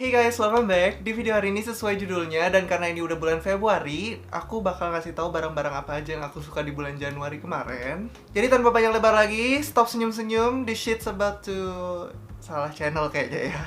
Hey guys, welcome back. Di video hari ini sesuai judulnya dan karena ini udah bulan Februari, aku bakal ngasih tahu barang-barang apa aja yang aku suka di bulan Januari kemarin. Jadi tanpa banyak lebar lagi, stop senyum-senyum. This shit's about to salah channel kayaknya ya.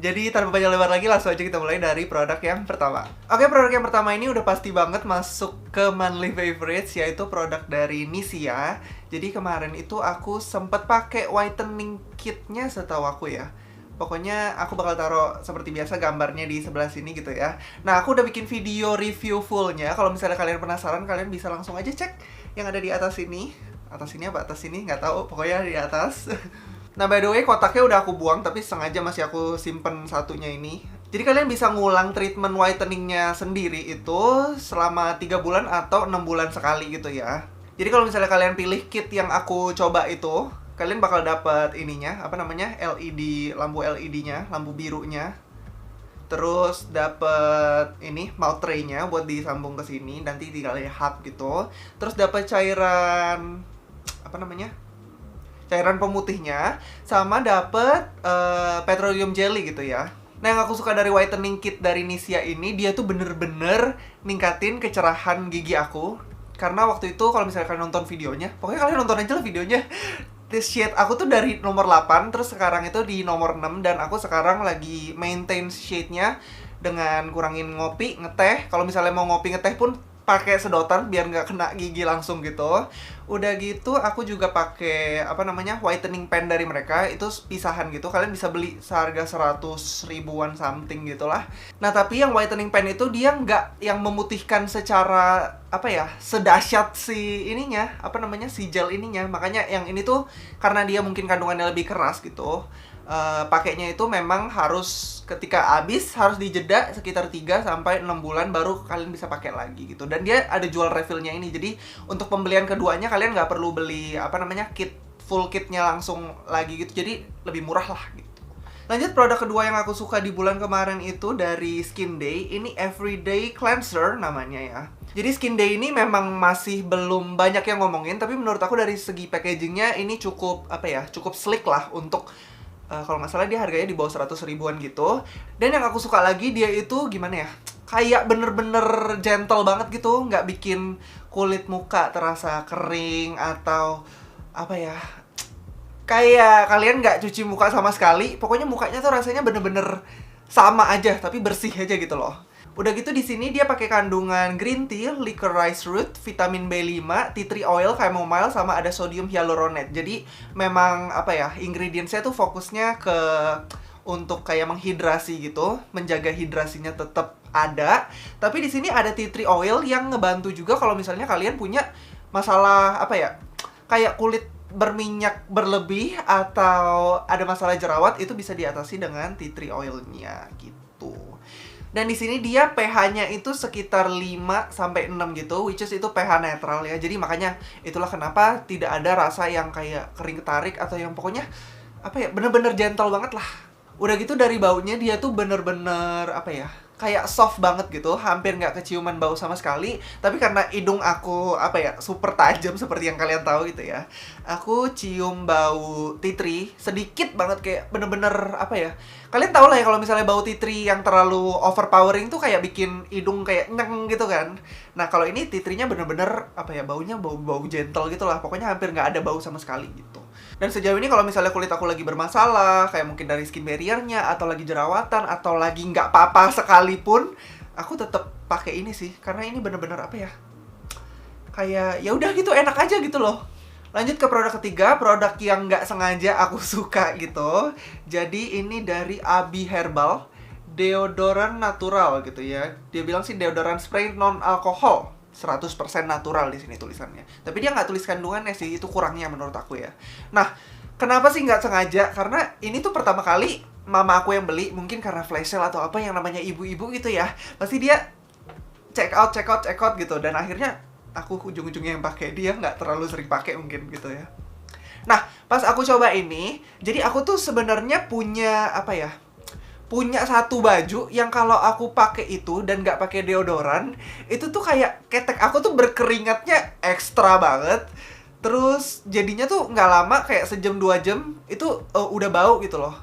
Jadi tanpa banyak lebar lagi, langsung aja kita mulai dari produk yang pertama. Oke, produk yang pertama ini udah pasti banget masuk ke monthly favorites, yaitu produk dari Nisia. Jadi kemarin itu aku sempet pakai whitening kitnya setahu aku ya. Pokoknya aku bakal taruh seperti biasa gambarnya di sebelah sini gitu ya. Nah, aku udah bikin video review fullnya. Kalau misalnya kalian penasaran, kalian bisa langsung aja cek yang ada di atas sini. Atas sini apa atas sini? Nggak tahu, pokoknya di atas. Nah, by the way, kotaknya udah aku buang, tapi sengaja masih aku simpen satunya ini. Jadi kalian bisa ngulang treatment whiteningnya sendiri itu selama 3 bulan atau 6 bulan sekali gitu ya. Jadi kalau misalnya kalian pilih kit yang aku coba itu, kalian bakal dapat ininya, apa namanya, LED, lampu LED-nya, lampu birunya. Terus dapat ini mouth tray-nya buat disambung ke sini, nanti tinggal hub gitu. Terus dapat cairan apa namanya? Cairan pemutihnya, sama dapat petroleum jelly gitu ya. Nah, yang aku suka dari whitening kit dari Nisia ini, dia tuh bener-bener ningkatin kecerahan gigi aku. Karena waktu itu kalau misalnya kalian nonton videonya, pokoknya kalian nonton aja lah videonya. This shade aku tuh dari nomor 8, terus sekarang itu di nomor 6. Dan aku sekarang lagi maintain shade-nya dengan kurangin ngopi, ngeteh. Kalau misalnya mau ngopi ngeteh pun pakai sedotan biar nggak kena gigi langsung gitu. Udah gitu aku juga pakai apa namanya, whitening pen dari mereka. Itu pisahan gitu, kalian bisa beli seharga 100 ribuan something gitulah. Nah, tapi yang whitening pen itu dia nggak yang memutihkan secara apa ya, sedahsyat si ininya, apa namanya, si gel ininya. Makanya yang ini tuh karena dia mungkin kandungannya lebih keras gitu, pakainya itu memang harus ketika habis harus dijeda sekitar 3 sampai 6 bulan baru kalian bisa pakai lagi gitu. Dan dia ada jual refillnya ini. Jadi untuk pembelian keduanya kalian nggak perlu beli apa namanya, full kitnya langsung lagi gitu. Jadi lebih murah lah gitu. Lanjut, produk kedua yang aku suka di bulan kemarin itu dari Skin Day. Ini Everyday Cleanser namanya ya. Jadi Skin Day ini memang masih belum banyak yang ngomongin, tapi menurut aku dari segi packagingnya ini cukup apa ya, cukup slick lah untuk kalau nggak salah dia harganya di bawah 100 ribuan gitu. Dan yang aku suka lagi, dia itu gimana ya, kayak bener-bener gentle banget gitu, nggak bikin kulit muka terasa kering atau apa ya, kayak kalian nggak cuci muka sama sekali. Pokoknya mukanya tuh rasanya bener-bener sama aja, tapi bersih aja gitu loh. Udah gitu di sini dia pakai kandungan green tea, licorice root, vitamin B5, tea tree oil, chamomile, sama ada sodium hyaluronate. Jadi memang apa ya, ingredientsnya tuh fokusnya ke untuk kayak menghidrasi gitu, menjaga hidrasinya tetap ada. Tapi di sini ada tea tree oil yang ngebantu juga kalau misalnya kalian punya masalah apa ya, kayak kulit berminyak berlebih atau ada masalah jerawat, itu bisa diatasi dengan tea tree oilnya gitu. Dan di sini dia pH-nya itu sekitar 5 sampai 6 gitu, which is itu pH netral ya. Jadi makanya itulah kenapa tidak ada rasa yang kayak kering ketarik atau yang pokoknya apa ya, bener-bener gentle banget lah. Udah gitu dari baunya dia tuh bener-bener apa ya, kayak soft banget gitu, hampir nggak keciuman bau sama sekali. Tapi karena hidung aku apa ya, super tajam seperti yang kalian tahu gitu ya, aku cium bau tea tree sedikit banget, kayak bener-bener apa ya, kalian tau lah ya kalau misalnya bau tea tree yang terlalu overpowering tuh kayak bikin hidung kayak nyeng gitu kan. Nah, kalau ini tea tree-nya bener-bener apa ya, baunya bau-bau gentle gitu lah. Pokoknya hampir nggak ada bau sama sekali gitu. Dan sejauh ini kalau misalnya kulit aku lagi bermasalah, kayak mungkin dari skin barrier-nya, atau lagi jerawatan, atau lagi nggak apa-apa sekalipun, aku tetap pakai ini sih. Karena ini bener-bener apa ya, kayak ya udah gitu, enak aja gitu loh. Lanjut ke produk ketiga, produk yang nggak sengaja aku suka gitu. Jadi ini dari Abi Herbal, deodoran natural gitu ya. Dia bilang sih deodoran spray non alkohol, 100% natural di sini tulisannya. Tapi dia nggak tulis kandungannya sih, itu kurangnya menurut aku ya. Nah, kenapa sih nggak sengaja? Karena ini tuh pertama kali mama aku yang beli, mungkin karena flash sale atau apa, yang namanya ibu-ibu gitu ya. Pasti dia check out gitu. Dan akhirnya aku ujung-ujungnya yang pakai, dia nggak terlalu sering pakai mungkin gitu ya. Nah, pas aku coba ini, jadi aku tuh sebenarnya punya apa ya, punya satu baju yang kalau aku pakai itu dan nggak pakai deodoran, itu tuh kayak ketek aku tuh berkeringatnya ekstra banget. Terus jadinya tuh nggak lama, kayak sejam 2 jam itu udah bau gitu loh.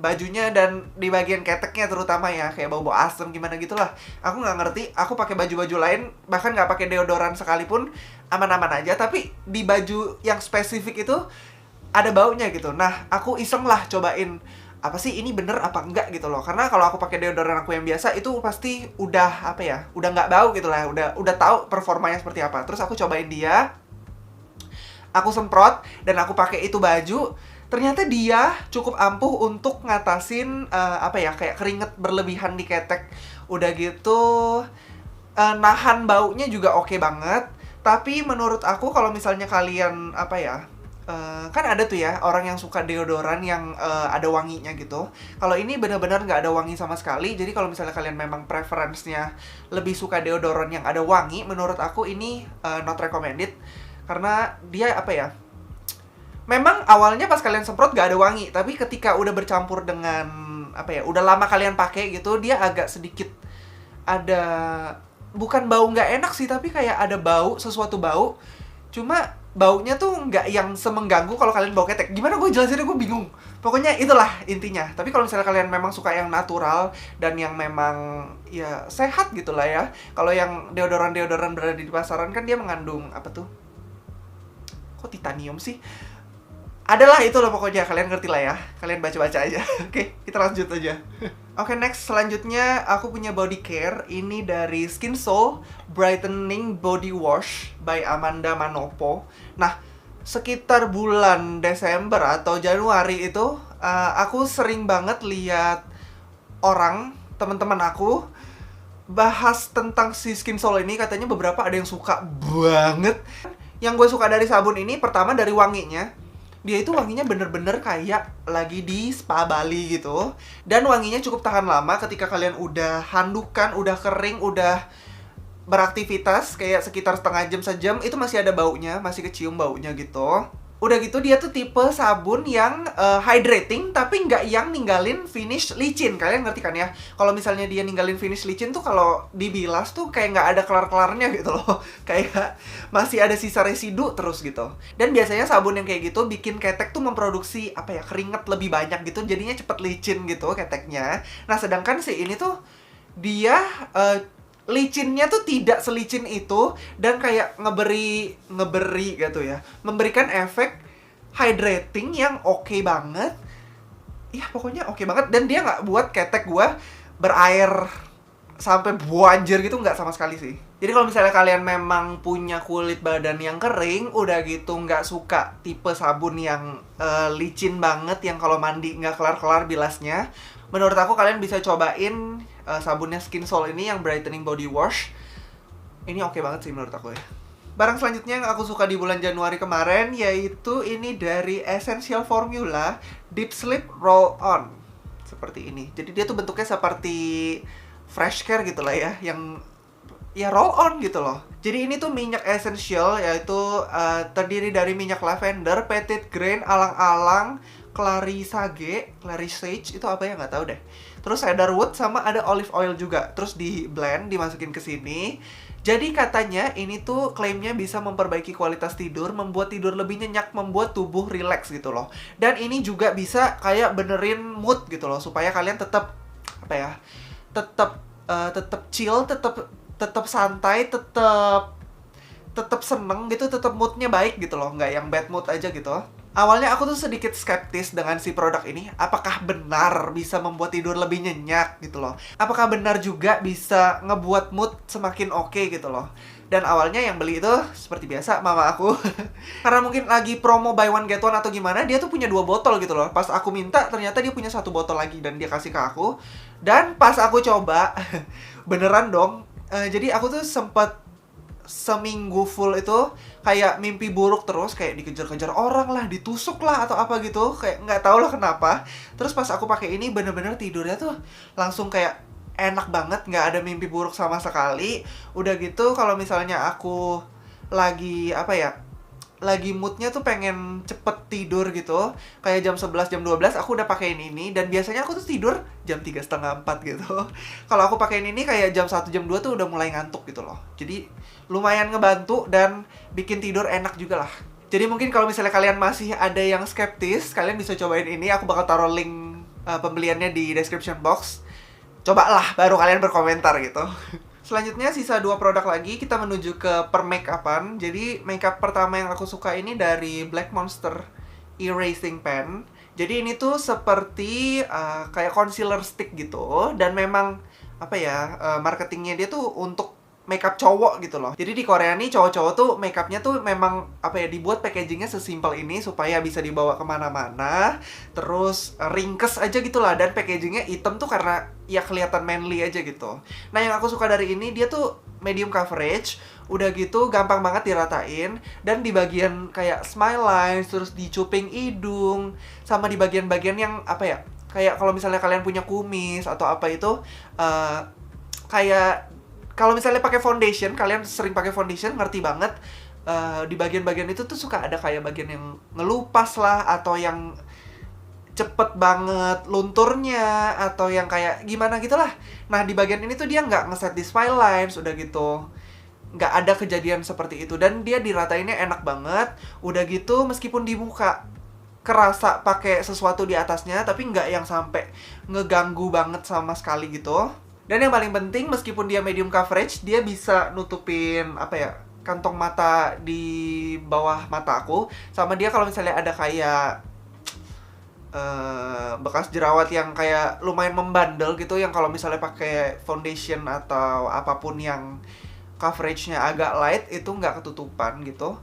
bajunya dan di bagian keteknya terutama ya, kayak bau-bau asem gimana gitulah. Aku nggak ngerti, aku pakai baju-baju lain bahkan nggak pakai deodoran sekalipun aman-aman aja, tapi di baju yang spesifik itu ada baunya gitu. Nah, aku iseng lah cobain apa sih ini bener apa enggak gitu loh. Karena kalau aku pakai deodoran aku yang biasa itu pasti udah apa ya, udah nggak bau gitu lah, udah tahu performanya seperti apa. Terus aku cobain dia, aku semprot dan aku pakai itu baju. Ternyata dia cukup ampuh untuk ngatasin apa ya, kayak keringet berlebihan di ketek. Udah gitu nahan baunya juga oke banget. Tapi menurut aku kalau misalnya kalian apa ya, kan ada tuh ya orang yang suka deodoran yang ada wanginya gitu. Kalau ini benar-benar nggak ada wangi sama sekali. Jadi kalau misalnya kalian memang preference-nya lebih suka deodoran yang ada wangi, menurut aku ini not recommended. Karena dia apa ya, memang awalnya pas kalian semprot gak ada wangi, tapi ketika udah bercampur dengan apa ya, udah lama kalian pakai gitu, dia agak sedikit ada, bukan bau nggak enak sih, tapi kayak ada bau, sesuatu bau. Cuma baunya tuh nggak yang semengganggu kalau kalian bau ketek. Gimana gue jelasinnya, gue bingung. Pokoknya itulah intinya. Tapi kalau misalnya kalian memang suka yang natural dan yang memang ya sehat gitulah ya. Kalau yang deodoran berada di pasaran kan dia mengandung apa tuh? Kok titanium sih? Adalah itu loh pokoknya, kalian ngerti lah ya. Kalian baca-baca aja. Oke, kita lanjut aja. Oke, next selanjutnya aku punya body care. Ini dari Skin Soul Brightening Body Wash by Amanda Manopo. Nah, sekitar bulan Desember atau Januari itu aku sering banget lihat orang, teman-teman aku bahas tentang si Skin Soul ini. Katanya beberapa ada yang suka banget. Yang gue suka dari sabun ini pertama dari wanginya. Dia itu wanginya bener-bener kayak lagi di spa Bali gitu. Dan wanginya cukup tahan lama ketika kalian udah handukan, udah kering, udah beraktivitas kayak sekitar setengah jam, sejam, itu masih ada baunya, masih kecium baunya gitu. Udah gitu dia tuh tipe sabun yang hydrating tapi nggak yang ninggalin finish licin. Kalian ngerti kan ya? Kalau misalnya dia ninggalin finish licin tuh kalau dibilas tuh kayak nggak ada kelar-kelarnya gitu loh. Kayak masih ada sisa residu terus gitu. Dan biasanya sabun yang kayak gitu bikin ketek tuh memproduksi apa ya, keringet lebih banyak gitu. Jadinya cepet licin gitu keteknya. Nah sedangkan si ini tuh dia licinnya tuh tidak selicin itu dan kayak ngeberi gitu ya, memberikan efek hydrating yang oke banget. Iya pokoknya oke banget. Dan dia nggak buat ketek gua berair sampai buanjir gitu, nggak sama sekali sih. Jadi kalau misalnya kalian memang punya kulit badan yang kering, udah gitu nggak suka tipe sabun yang licin banget, yang kalau mandi nggak kelar-kelar bilasnya, menurut aku kalian bisa cobain sabunnya Skin Soul ini yang Brightening Body Wash. Ini oke banget sih menurut aku ya. Barang selanjutnya yang aku suka di bulan Januari kemarin yaitu ini dari Essential Formula Deep Sleep Roll On. Seperti ini. Jadi dia tuh bentuknya seperti fresh care gitu lah ya, yang ya roll on gitu loh. Jadi ini tuh minyak essential, yaitu terdiri dari minyak lavender, petit grain, alang-alang, clary sage, itu apa ya nggak tahu deh. Terus cedarwood sama ada olive oil juga. Terus di blend, dimasukin ke sini. Jadi katanya ini tuh klaimnya bisa memperbaiki kualitas tidur, membuat tidur lebih nyenyak, membuat tubuh relax gitu loh. Dan ini juga bisa kayak benerin mood gitu loh, supaya kalian tetap apa ya? Tetap chill, tetap santai, tetap seneng gitu, tetap moodnya baik gitu loh, nggak yang bad mood aja gitu. Awalnya aku tuh sedikit skeptis dengan si produk ini. Apakah benar bisa membuat tidur lebih nyenyak gitu loh? Apakah benar juga bisa ngebuat mood semakin oke gitu loh? Dan awalnya yang beli itu seperti biasa mama aku. Karena mungkin lagi promo buy one get one atau gimana, dia tuh punya 2 botol gitu loh. Pas aku minta ternyata dia punya 1 botol lagi dan dia kasih ke aku. Dan pas aku coba beneran dong. Jadi aku tuh sempat seminggu full itu kayak mimpi buruk terus, kayak dikejar-kejar orang lah, ditusuk lah atau apa gitu, kayak nggak tau lah kenapa. Terus pas aku pakai ini bener-bener tidurnya tuh langsung kayak enak banget, nggak ada mimpi buruk sama sekali. Udah gitu kalau misalnya aku lagi apa ya, lagi moodnya tuh pengen cepet tidur gitu, kayak jam 11, jam 12 aku udah pakein ini. Dan biasanya aku tuh tidur jam 3:30, 4 gitu. Kalau aku pakein ini kayak jam 1, jam 2 tuh udah mulai ngantuk gitu loh. Jadi lumayan ngebantu dan bikin tidur enak juga lah. Jadi mungkin kalau misalnya kalian masih ada yang skeptis, kalian bisa cobain ini. Aku bakal taruh link pembeliannya di description box. Cobalah baru kalian berkomentar gitu. Selanjutnya sisa 2 produk lagi, kita menuju ke permakeupan. Jadi makeup pertama yang aku suka ini dari Black Monster Erasing Pen. Jadi ini tuh seperti kayak concealer stick gitu. Dan memang apa ya, marketingnya dia tuh untuk makeup cowok gitu loh. Jadi di Korea nih cowok-cowok tuh makeupnya tuh memang apa ya, dibuat packagingnya sesimpel ini supaya bisa dibawa kemana-mana. Terus ringkes aja gitu lah, dan packagingnya hitam tuh karena ya kelihatan manly aja gitu. Nah yang aku suka dari ini, dia tuh medium coverage, udah gitu gampang banget diratain, dan di bagian kayak smile lines, terus di cuping hidung, sama di bagian-bagian yang apa ya, kayak kalau misalnya kalian punya kumis atau apa itu, kayak kalau misalnya pakai foundation, kalian sering pakai foundation, ngerti banget. Di bagian-bagian itu tuh suka ada kayak bagian yang ngelupas lah, atau yang cepet banget lunturnya, atau yang kayak gimana gitulah. Nah di bagian ini tuh dia nggak ngeset di smile lines, udah gitu nggak ada kejadian seperti itu, dan dia diratainnya enak banget. Udah gitu meskipun di muka kerasa pakai sesuatu di atasnya, tapi nggak yang sampai ngeganggu banget sama sekali gitu. Dan yang paling penting, meskipun dia medium coverage, dia bisa nutupin apa ya, kantong mata di bawah mata aku. Sama dia kalau misalnya ada kayak bekas jerawat yang kayak lumayan membandel gitu, yang kalau misalnya pakai foundation atau apapun yang coveragenya agak light, itu nggak ketutupan gitu.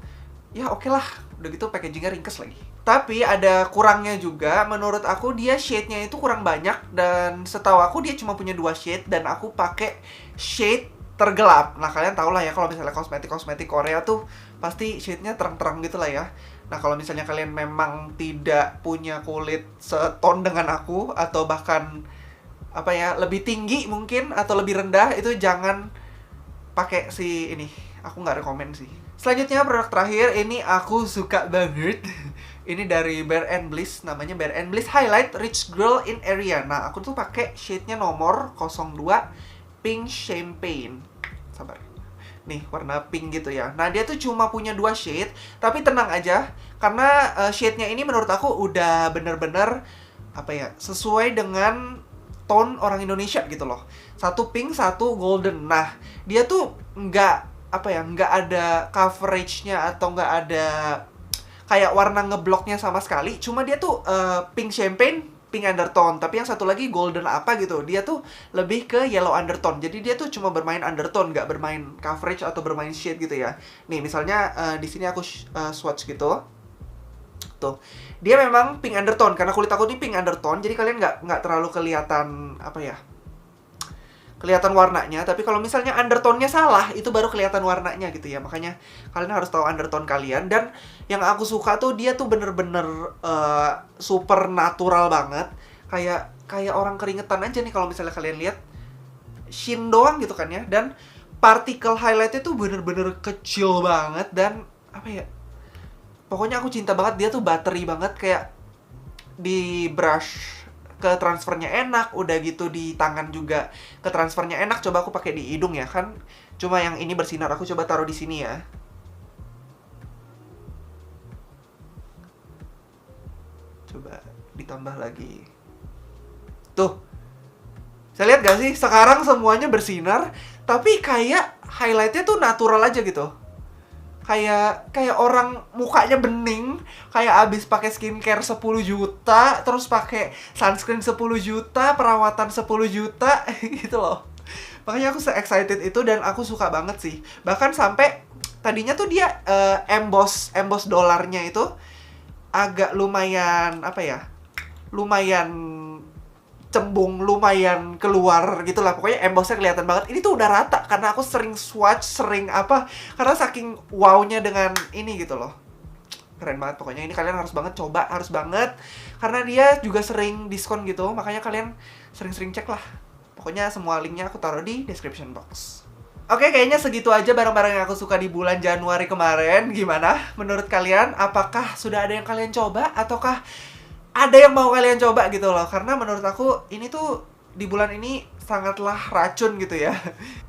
Ya oke lah, udah gitu packagingnya ringkes lagi. Tapi ada kurangnya juga, menurut aku dia shade-nya itu kurang banyak, dan setahu aku dia cuma punya 2 shade, dan aku pakai shade tergelap. Nah kalian tau lah ya, kalau misalnya kosmetik Korea tuh pasti shade-nya terang-terang gitu lah ya. Nah kalau misalnya kalian memang tidak punya kulit seton dengan aku, atau bahkan apa ya, lebih tinggi mungkin atau lebih rendah, itu jangan pakai si ini. Aku nggak rekomen sih. Selanjutnya produk terakhir, ini aku suka banget. Ini dari Bare & Bliss, namanya Bare & Bliss Highlight Rich Girl in Area. Nah, aku tuh pakai shade-nya nomor 02 Pink Champagne. Sabar. Nih, warna pink gitu ya. Nah, dia tuh cuma punya 2 shade, tapi tenang aja, karena shade-nya ini menurut aku udah bener-bener apa ya, sesuai dengan tone orang Indonesia gitu loh. Satu pink, satu golden. Nah, dia tuh nggak apa ya, nggak ada coverage-nya atau nggak ada kayak warna ngebloknya sama sekali. Cuma dia tuh pink champagne, pink undertone. Tapi yang satu lagi golden apa gitu, dia tuh lebih ke yellow undertone. Jadi dia tuh cuma bermain undertone, nggak bermain coverage atau bermain shade gitu ya. Nih misalnya di sini aku swatch gitu. Tuh, dia memang pink undertone, karena kulit aku ini pink undertone, jadi kalian nggak terlalu kelihatan apa ya, kelihatan warnanya. Tapi kalau misalnya undertone-nya salah, itu baru kelihatan warnanya gitu ya. Makanya kalian harus tahu undertone kalian. Dan yang aku suka tuh dia tuh bener-bener super natural banget. Kayak orang keringetan aja nih kalau misalnya kalian lihat. Sheen doang gitu kan ya. Dan particle highlight-nya tuh bener-bener kecil banget. Dan apa ya, pokoknya aku cinta banget. Dia tuh buttery banget, kayak di brush ke transfernya enak, udah gitu di tangan juga ke transfernya enak. Coba aku pakai di hidung ya kan, cuma yang ini bersinar. Aku coba taruh di sini ya. Coba ditambah lagi. Tuh, saya lihat gak sih? Sekarang semuanya bersinar, tapi kayak highlightnya tuh natural aja gitu. Kayak orang mukanya bening, kayak abis pakai skincare 10 juta, terus pakai sunscreen 10 juta, perawatan 10 juta gitu loh. Makanya aku se-excited itu, dan aku suka banget sih. Bahkan sampai tadinya tuh dia emboss dolarnya itu agak lumayan apa ya? Lumayan cembung, lumayan keluar gitu lah. Pokoknya embossnya kelihatan banget. Ini tuh udah rata karena aku sering swatch, sering apa, karena saking wow-nya dengan ini gitu loh. Keren banget pokoknya. Ini kalian harus banget coba, harus banget, karena dia juga sering diskon gitu. Makanya kalian sering-sering cek lah. Pokoknya semua linknya aku taruh di description box. Oke, kayaknya segitu aja barang-barang yang aku suka di bulan Januari kemarin. Gimana menurut kalian? Apakah sudah ada yang kalian coba? Ataukah ada yang mau kalian coba gitu loh? Karena menurut aku ini tuh di bulan ini sangatlah racun gitu ya.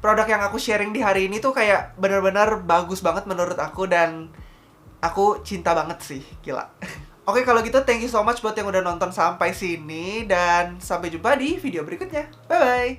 Produk yang aku sharing di hari ini tuh kayak bener-bener bagus banget menurut aku, dan aku cinta banget sih, gila. Oke, kalau gitu thank you so much buat yang udah nonton sampai sini. Dan sampai jumpa di video berikutnya. Bye-bye!